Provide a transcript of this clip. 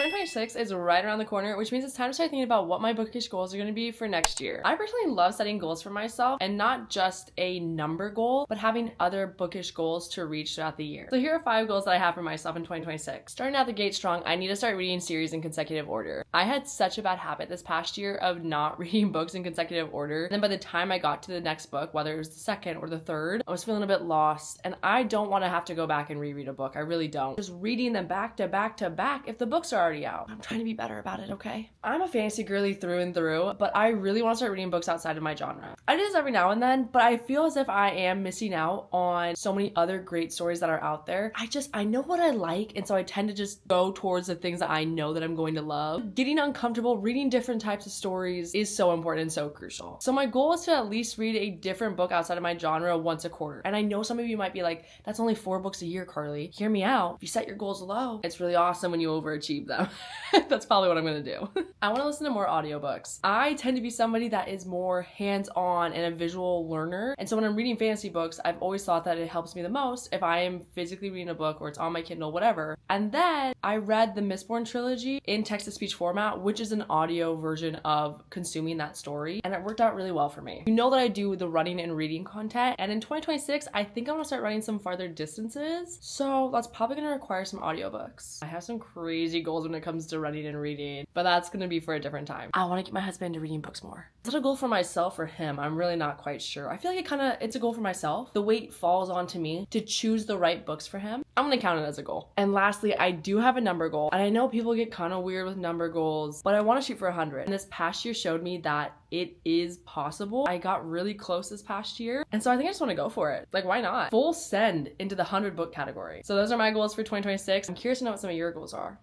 2026 is right around the corner, which means it's time to start thinking about what my bookish goals are going to be for next year. I personally love setting goals for myself, and not just a number goal, but having other bookish goals to reach throughout the year. So here are 5 goals that I have for myself in 2026. Starting out the gate strong, I need to start reading series in consecutive order. I had such a bad habit this past year of not reading books in consecutive order. And then by the time I got to the next book, whether it was the second or the third, I was feeling a bit lost, and I don't want to have to go back and reread a book. I really don't. Just reading them back to back to back if the books are already out. I'm trying to be better about it, okay? I'm a fantasy girly through and through, but I really want to start reading books outside of my genre. I do this every now and then, but I feel as if I am missing out on so many other great stories that are out there. I know what I like, and so I tend to just go towards the things that I know that I'm going to love. Getting uncomfortable reading different types of stories is so important and so crucial. So my goal is to at least read a different book outside of my genre once a quarter. And I know some of you might be like, that's only 4 books a year, Carly. Hear me out. If you set your goals low, it's really awesome when you overachieve them. That's probably what I'm gonna do. I want to listen to more audiobooks. I tend to be somebody that is more hands-on and a visual learner. And so when I'm reading fantasy books, I've always thought that it helps me the most if I am physically reading a book or it's on my Kindle, whatever. And then I read the Mistborn trilogy in text-to-speech format, which is an audio version of consuming that story. And it worked out really well for me. You know that I do the running and reading content. And in 2026, I think I want to start running some farther distances. So that's probably going to require some audiobooks. I have some crazy goals when it comes to running and reading, but that's going to be for a different time. I want to get my husband into reading books more. Is that a goal for myself or him? I'm really not quite sure. I feel like it's a goal for myself. The weight falls onto me to choose the right books for him. I'm going to count it as a goal. And lastly, I do have a number goal. And I know people get kind of weird with number goals, but I want to shoot for 100. And this past year showed me that it is possible. I got really close this past year. And so I think I just want to go for it. Like, why not? Full send into the 100 book category. So those are my goals for 2026. I'm curious to know what some of your goals are.